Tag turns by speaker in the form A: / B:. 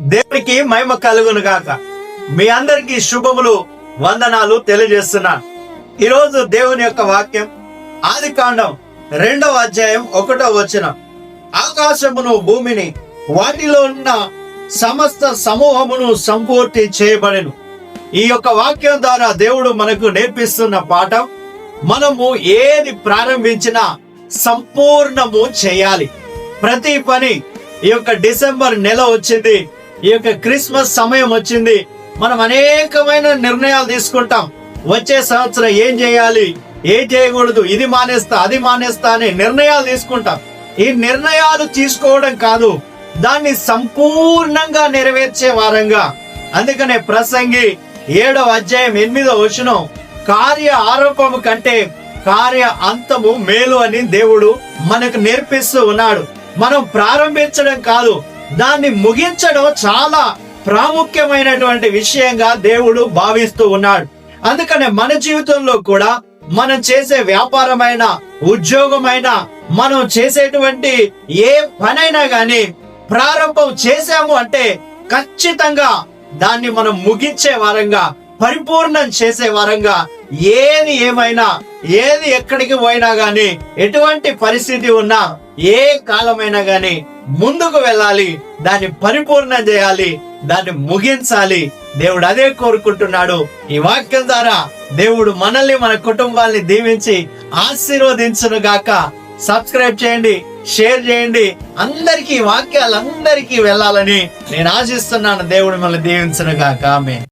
A: దేవునికి మహిమ కలుగును గాక. మీ అందరికీ శుభములు, వందనాలు తెలియజేస్తున్నాను. ఈరోజు దేవుని యొక్క వాక్యం ఆదికాండం 2వ అధ్యాయం 1వ వచనం. ఆకాశమును భూమిని వాటిలో ఉన్న సమస్త సమూహమును సంపూర్తి చేయబడెను. ఈ యొక్క వాక్యం ద్వారా దేవుడు మనకు నేర్పిస్తున్న పాఠం, మనము ఏది ప్రారంభించినా సంపూర్ణము చేయాలి. ప్రతి పని, ఈ యొక్క డిసెంబర్ నెల వచ్చింది, ఈ యొక్క క్రిస్మస్ సమయం వచ్చింది, మనం అనేకమైన నిర్ణయాలు తీసుకుంటాం. వచ్చే సంవత్సరం ఏం చేయాలి, ఏం చేయకూడదు, ఇది మానేస్తా, అది మానేస్తా అనే నిర్ణయాలు తీసుకుంటాం. ఈ నిర్ణయాలు తీసుకోవడం కాదు, దాన్ని సంపూర్ణంగా నెరవేర్చే వారంగా. అందుకనే ప్రసంగి 7వ అధ్యాయం 8వ వచనం, కార్య ఆరంభము కంటే కార్య అంతము మేలు అని దేవుడు మనకు నేర్పిస్తూ ఉన్నాడు. మనం ప్రారంభించడం కాదు, దాన్ని ముగించడం చాలా ప్రాముఖ్యమైనటువంటి విషయంగా దేవుడు భావిస్తూ ఉన్నాడు. అందుకనే మన జీవితంలో కూడా మనం చేసే వ్యాపారమైన, ఉద్యోగమైన, మనం చేసేటువంటి ఏ పనైనా గాని ప్రారంభం చేశాము అంటే ఖచ్చితంగా దాన్ని మనం ముగించే వారంగా, పరిపూర్ణం చేసే వారంగా, ఏది ఏమైనా, ఏది ఎక్కడికి పోయినా గాని, ఎటువంటి పరిస్థితి ఉన్నా, ఏ కాలమైనా గాని ముందుకు వెళ్ళాలి, దాన్ని పరిపూర్ణం చేయాలి, దాన్ని ముగించాలి. దేవుడు అదే కోరుకుంటున్నాడు. ఈ వాక్యం ద్వారా దేవుడు మనల్ని, మన కుటుంబాన్ని దీవించి ఆశీర్వదించును గాక. సబ్స్క్రైబ్ చేయండి, షేర్ చేయండి, అందరికీ వాక్యాలు అందరికీ వెళ్ళాలని నేను ఆశిస్తున్నాను. దేవుడు మనల్ని దీవించును గాక. ఆమేన్.